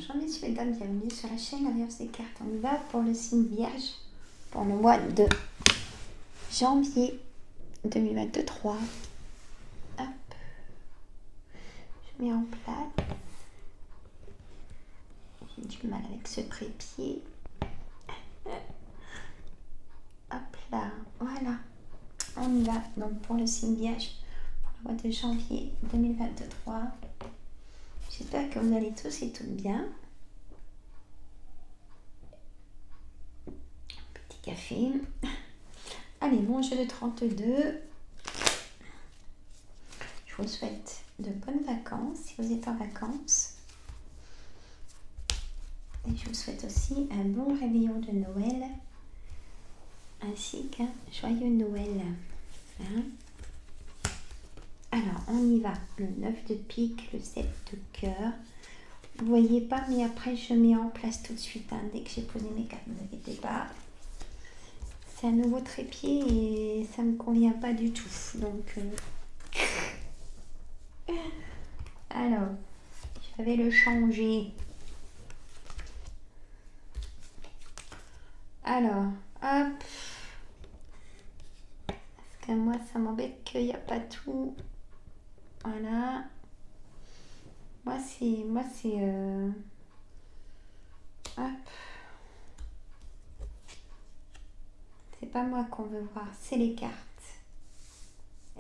Bonjour messieurs et dames, bienvenue sur la chaîne La Vierge des cartes. On y va pour le signe Vierge pour le mois de janvier 2023. Hop, je mets en place. J'ai du mal avec ce trépied. Hop là, voilà. On y va donc pour le signe Vierge pour le mois de janvier 2023. J'espère que vous allez tous et toutes bien. Petit café. Allez, mon jeu de 32. Je vous souhaite de bonnes vacances si vous êtes en vacances. Et je vous souhaite aussi un bon réveillon de Noël ainsi qu'un joyeux Noël. Hein? Alors, on y va. Le 9 de pique, le 7 de cœur. Vous voyez pas, mais après, je mets en place tout de suite. Hein, dès que j'ai posé mes cartes, ne vous inquiétez pas. C'est un nouveau trépied et ça ne me convient pas du tout. Donc, alors, je vais le changer. Alors, hop. Parce que moi, ça m'embête qu'il n'y a pas tout. Voilà. Moi, c'est... Hop. C'est pas moi qu'on veut voir, c'est les cartes.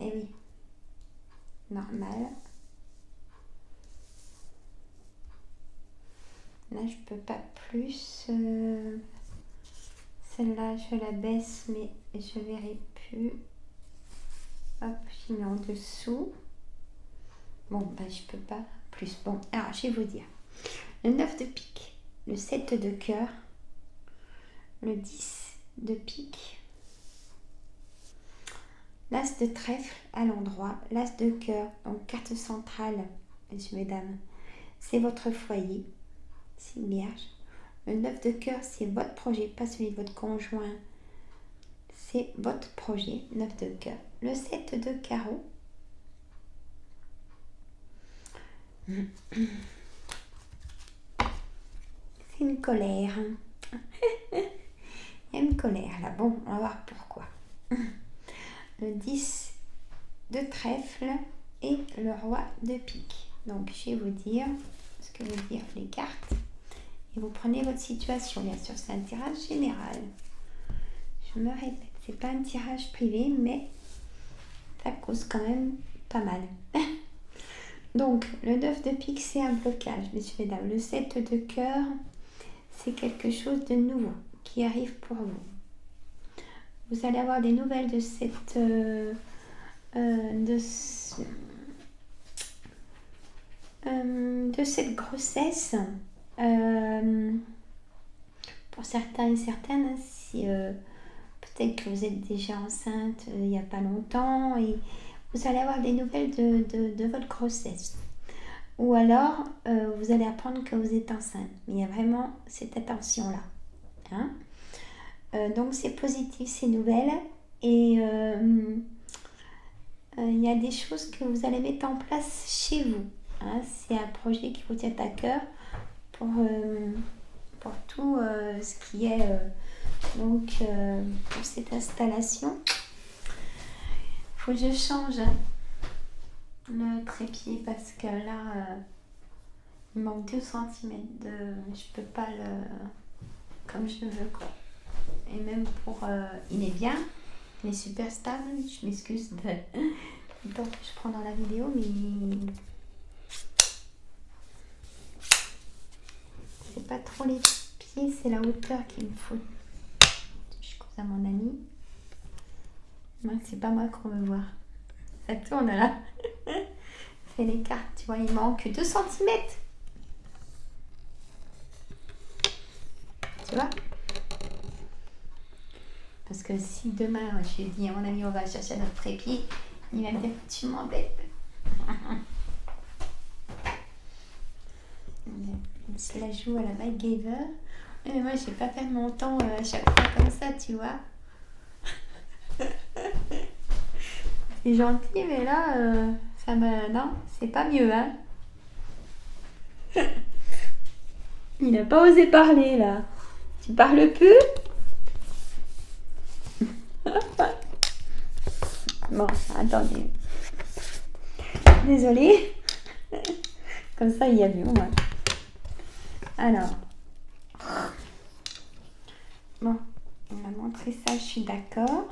Eh oui. Normal. Là, je peux pas plus. Celle-là, je la baisse, mais je verrai plus. Hop, j'y mets en dessous. Bon, ben, je peux pas plus. Bon, alors, je vais vous dire. Le 9 de pique, le 7 de cœur, le 10 de pique, l'as de trèfle à l'endroit, l'as de cœur, donc carte centrale, messieurs, mesdames, c'est votre foyer, c'est Vierge. Le 9 de cœur, c'est votre projet, pas celui de votre conjoint, c'est votre projet, 9 de cœur. Le 7 de carreau, c'est une colère. Il y a une colère là. Bon, on va voir pourquoi. Le 10 de trèfle et le roi de pique. Donc, je vais vous dire ce que veut dire les cartes. Et vous prenez votre situation. Bien sûr, c'est un tirage général. Je me répète, c'est pas un tirage privé, mais ça cause quand même pas mal. Donc, le 9 de pique, c'est un blocage, messieurs et dames. Le 7 de cœur, c'est quelque chose de nouveau qui arrive pour vous. Vous allez avoir des nouvelles de cette grossesse. Pour certains et certaines, si peut-être que vous êtes déjà enceinte il n'y a pas longtemps et vous allez avoir des nouvelles de votre grossesse. Ou alors, vous allez apprendre que vous êtes enceinte. Mais il y a vraiment cette attention-là. Hein? Donc, c'est positif, ces nouvelles. Et il y a des choses que vous allez mettre en place chez vous. Hein? C'est un projet qui vous tient à cœur pour tout ce qui est pour cette installation. Il faut que je change le trépied parce que là il manque 2 cm je peux pas le comme je veux quoi. Et même pour il est bien, il est super stable. Je m'excuse de le temps que je prends dans la vidéo, mais c'est pas trop les pieds, c'est la hauteur qu'il me faut. Je cause à mon ami. Moi, c'est pas moi qu'on veut voir. Ça tourne là. C'est les cartes, tu vois, il manque 2 cm. Tu vois? Parce que si demain, je lui dis à mon ami, on va chercher notre trépied, il va me dire, tu m'embêtes. Il se la joue à la MacGyver. Mais moi, je vais pas perdre mon temps à chaque fois comme ça, tu vois. C'est gentil, mais là, ça me... Non, c'est pas mieux, hein. Il n'a pas osé parler là. Tu parles plus? Bon, attendez. Désolée. Comme ça, il y a vu, ouais. Alors. Bon, on m'a montré ça, je suis d'accord.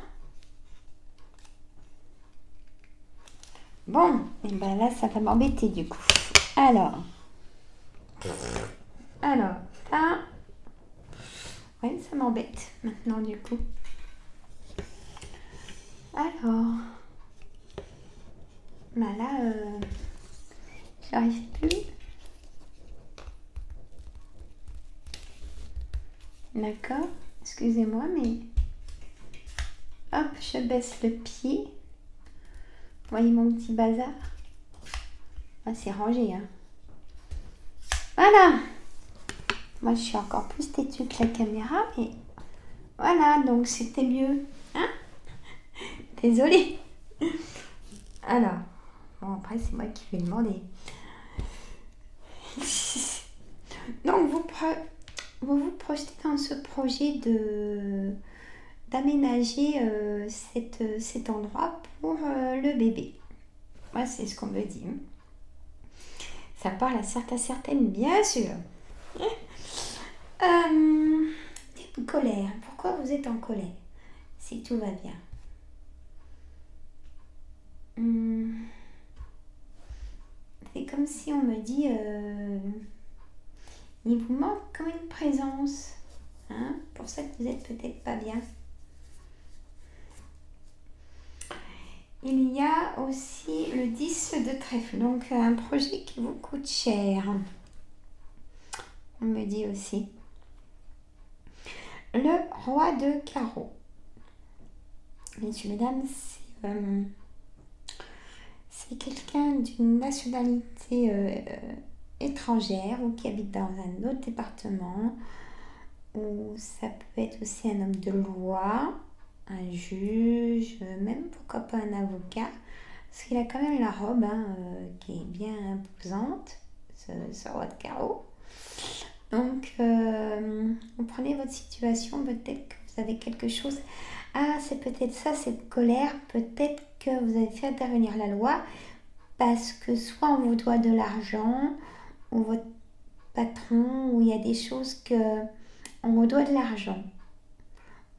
Bon, et ben là, ça va m'embêter du coup. Alors, ça... Ouais, ça m'embête maintenant du coup. Alors... Bah là, j'arrive plus. D'accord, excusez-moi, mais... Hop, je baisse le pied. Vous voyez mon petit bazar? Ah, c'est rangé, hein. Voilà. Moi, je suis encore plus têtue que la caméra, mais... Voilà, donc c'était mieux. Hein? Désolée. Alors... Bon, après, c'est moi qui vais demander. Donc, vous projetez dans ce projet d'aménager cet endroit pour le bébé. Moi, c'est ce qu'on me dit. Ça parle à certaines, bien sûr. Colère. Pourquoi vous êtes en colère si tout va bien? C'est comme si on me dit il vous manque comme une présence. Hein, pour ça que vous êtes peut-être pas bien. Il y a aussi le 10 de trèfle, donc un projet qui vous coûte cher. On me dit aussi. Le roi de carreau. Messieurs, mesdames, c'est quelqu'un d'une nationalité étrangère ou qui habite dans un autre département, ou ça peut être aussi un homme de loi, un juge, même pourquoi pas un avocat, parce qu'il a quand même la robe qui est bien imposante, ce roi de carreau. Donc, vous prenez votre situation, peut-être que vous avez quelque chose. Ah, c'est peut-être ça, cette colère, peut-être que vous avez fait intervenir la loi, parce que soit on vous doit de l'argent, ou votre patron, ou il y a des choses que on vous doit de l'argent.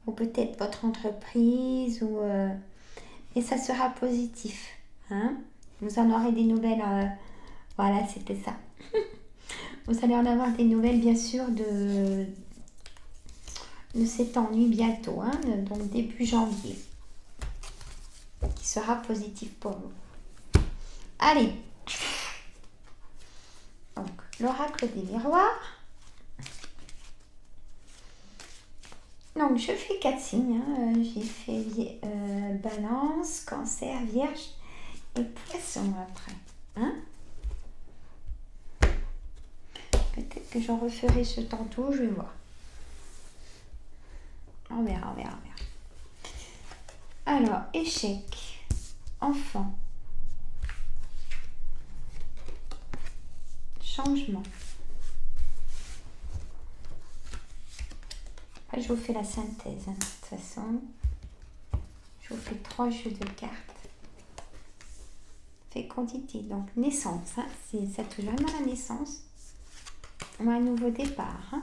Ou peut-être votre entreprise, et ça sera positif. Hein? Vous en aurez des nouvelles. Voilà, c'était ça. Vous allez en avoir des nouvelles, bien sûr, de cet ennui bientôt, hein, donc début janvier, qui sera positif pour vous. Allez, donc l'oracle des miroirs. Donc je fais 4 signes, hein. J'ai fait balance, cancer, vierge et poisson après. Hein, peut-être que j'en referai ce tantôt, je vais voir. On verra. Alors, échec, enfant, changement. Après, je vous fais la synthèse, hein, de toute façon. Je vous fais 3 jeux de cartes. Fécondité, donc naissance, hein, ça touche vraiment la naissance. On a un nouveau départ. Hein.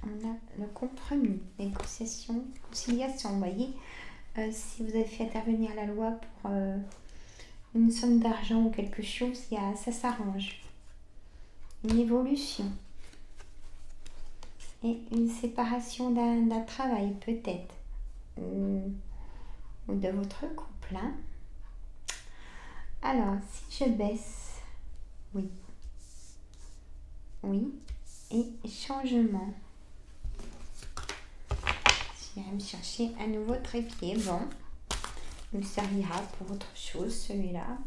On a le compromis, négociation, conciliation. Vous voyez, si vous avez fait intervenir la loi pour une somme d'argent ou quelque chose, ça s'arrange. Une évolution. Et une séparation d'un travail peut-être. Ou de votre couple. Hein. Alors, si je baisse, oui. Et changement. Je vais me chercher un nouveau trépied. Bon, il me servira pour autre chose, celui-là.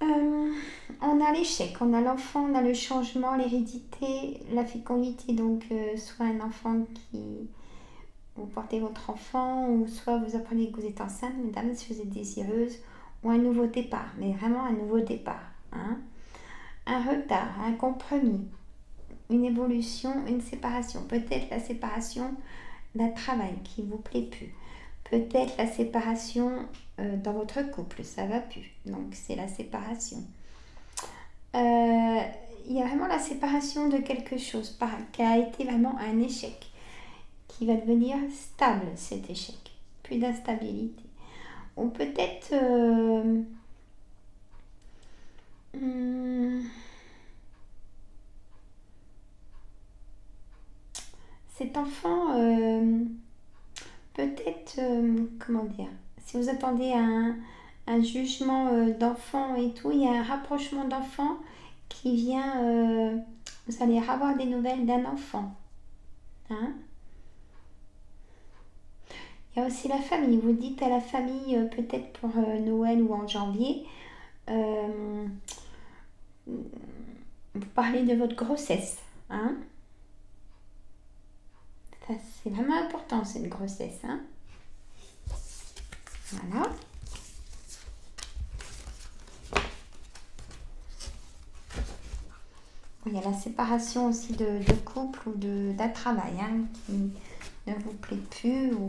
On a l'échec, on a l'enfant, on a le changement, l'hérédité, la fécondité. Donc, soit un enfant qui... Vous portez votre enfant, ou soit vous apprenez que vous êtes enceinte, mesdames, si vous êtes désireuse, ou un nouveau départ, mais vraiment un nouveau départ. Hein. Un retard, un compromis, une évolution, une séparation. Peut-être la séparation d'un travail qui ne vous plaît plus. Peut-être la séparation dans votre couple, ça ne va plus. Donc c'est la séparation. Il y a vraiment la séparation de quelque chose qui a été vraiment un échec, qui va devenir stable cet échec. Plus d'instabilité. Ou peut-être cet enfant, peut-être, comment dire, si vous attendez un jugement d'enfant et tout, il y a un rapprochement d'enfant qui vient, vous allez avoir des nouvelles d'un enfant. Hein. Il y a aussi la famille. Vous dites à la famille, peut-être pour Noël ou en janvier, vous parlez de votre grossesse. Hein. Ça, c'est vraiment important, cette grossesse. Hein. Voilà. Il y a la séparation aussi de couple ou d'un travail qui ne vous plaît plus. Ou...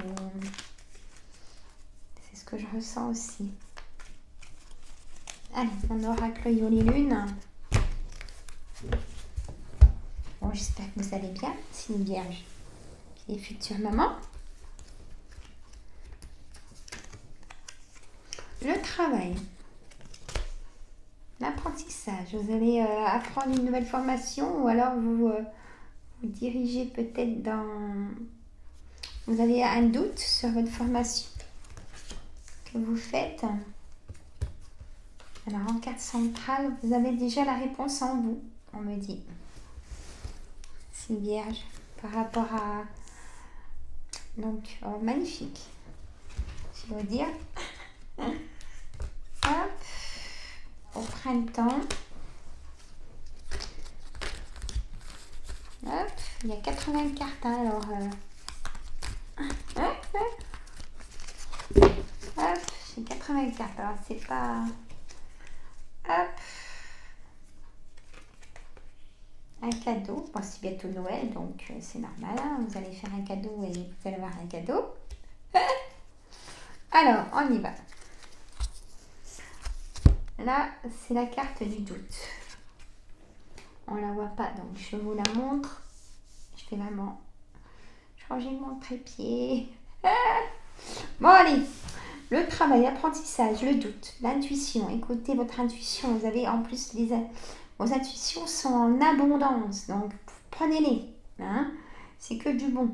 C'est ce que je ressens aussi. Allez, mon oracle Yoli-Lune. Bon, j'espère que vous allez bien, signe Vierge et future maman. Le travail. L'apprentissage. Vous allez apprendre une nouvelle formation ou alors vous dirigez peut-être dans... Vous avez un doute sur votre formation que vous faites. Alors en carte centrale, vous avez déjà la réponse en vous, on me dit. Signe Vierge, par rapport à... Donc, magnifique. Je veux dire. Hop. Au printemps. Hop. Il y a 80 cartes, hein, alors... Hop. J'ai 80 cartes, alors c'est pas... Hop. Un cadeau. Bon, c'est bientôt Noël, donc c'est normal. Hein. Vous allez faire un cadeau et vous allez avoir un cadeau. Alors, on y va. Là, c'est la carte du doute. On la voit pas, donc je vous la montre. Je vais vraiment changer mon trépied. Bon, allez. Le travail, l'apprentissage, le doute, l'intuition. Écoutez votre intuition. Vous avez en plus vos intuitions sont en abondance. Donc, prenez-les. Hein. C'est que du bon.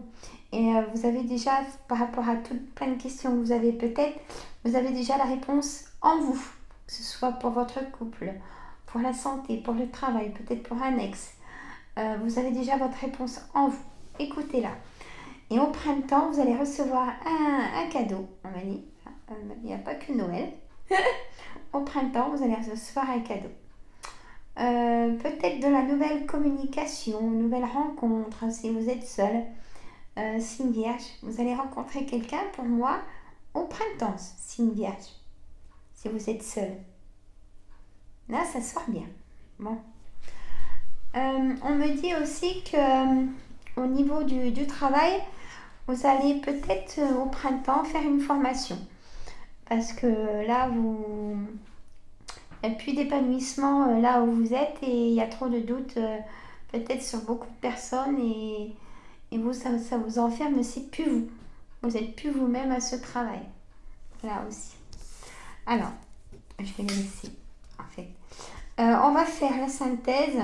Et vous avez déjà, par rapport à toutes plein de questions que vous avez peut-être, vous avez déjà la réponse en vous. Que ce soit pour votre couple, pour la santé, pour le travail, peut-être pour un ex. Vous avez déjà votre réponse en vous. Écoutez-la. Et au printemps, vous allez recevoir un cadeau. On m'a dit, il n'y a pas que Noël. Au printemps, vous allez recevoir un cadeau. Peut-être de la nouvelle communication, une nouvelle rencontre, si vous êtes seul. Signe Vierge, vous allez rencontrer quelqu'un pour moi au printemps, signe Vierge. Si vous êtes seul. Là, ça sort bien. Bon. On me dit aussi que au niveau du travail, vous allez peut-être au printemps faire une formation. Parce que là, il n'y a plus d'épanouissement là où vous êtes et il y a trop de doutes peut-être sur beaucoup de personnes et vous, ça vous enferme, c'est plus vous. Vous n'êtes plus vous-même à ce travail. Là aussi. Alors, je vais le laisser en fait. On va faire la synthèse.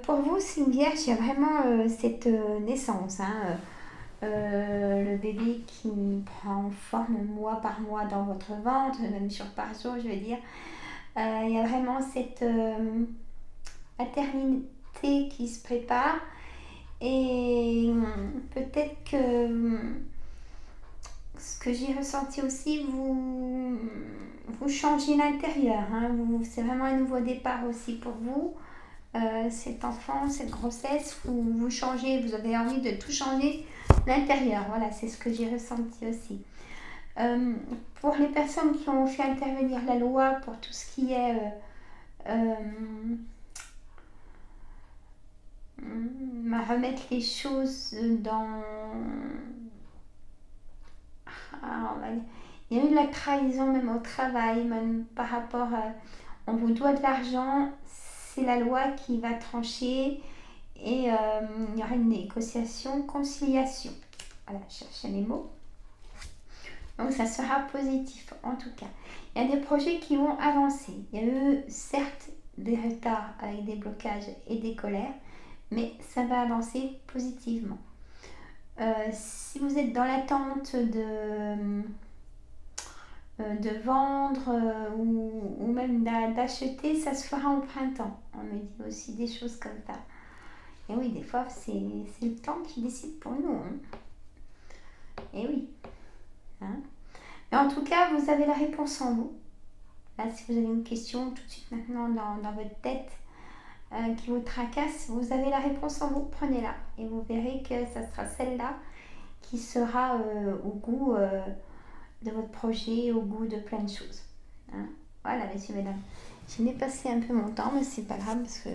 Pour vous, signe Vierge, il y a vraiment cette naissance. Hein, le bébé qui prend forme mois par mois dans votre ventre, même jour par jour, je veux dire. Il y a vraiment cette maternité qui se prépare. Et peut-être que ce que j'ai ressenti aussi, vous changez l'intérieur. Hein, c'est vraiment un nouveau départ aussi pour vous. Cet enfant, cette grossesse, vous changez, vous avez envie de tout changer l'intérieur. Voilà, c'est ce que j'ai ressenti aussi. Pour les personnes qui ont fait intervenir la loi pour tout ce qui est remettre les choses dans... il y a eu de la trahison même au travail, même par rapport à... On vous doit de l'argent, c'est la loi qui va trancher et il y aura une négociation, conciliation. Voilà, je cherchais les mots. Donc ça sera positif en tout cas. Il y a des projets qui vont avancer. Il y a eu certes des retards avec des blocages et des colères, mais ça va avancer positivement. Si vous êtes dans l'attente de vendre ou même d'acheter, ça se fera au printemps. On me dit aussi des choses comme ça. Et oui, des fois, c'est le temps qui décide pour nous. Hein. Et oui. Hein. Mais en tout cas, vous avez la réponse en vous. Là, si vous avez une question tout de suite maintenant dans votre tête qui vous tracasse, vous avez la réponse en vous, prenez-la. Et vous verrez que ça sera celle-là qui sera au goût de votre projet, au goût de plein de choses. Hein. Voilà, messieurs, mesdames. J'ai dépassé un peu mon temps, mais c'est pas grave parce que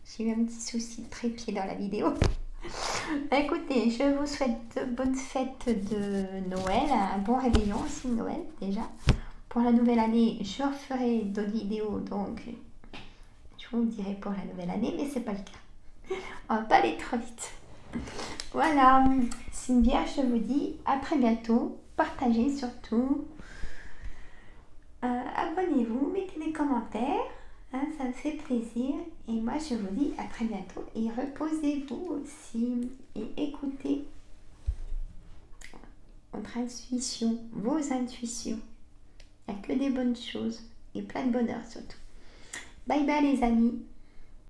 j'ai eu un petit souci de trépied dans la vidéo. Écoutez, je vous souhaite de bonnes fêtes de Noël, un bon réveillon aussi de Noël déjà. Pour la nouvelle année, je referai d'autres vidéos, donc je vous dirai pour la nouvelle année, mais c'est pas le cas. On va pas aller trop vite. Voilà, Sylvia, je vous dis à très bientôt. Partagez surtout. Abonnez-vous, mettez des commentaires. Hein, ça me fait plaisir. Et moi, je vous dis à très bientôt. Et reposez-vous aussi. Et écoutez votre intuition, vos intuitions. Il n'y a que des bonnes choses. Et plein de bonheur surtout. Bye bye les amis.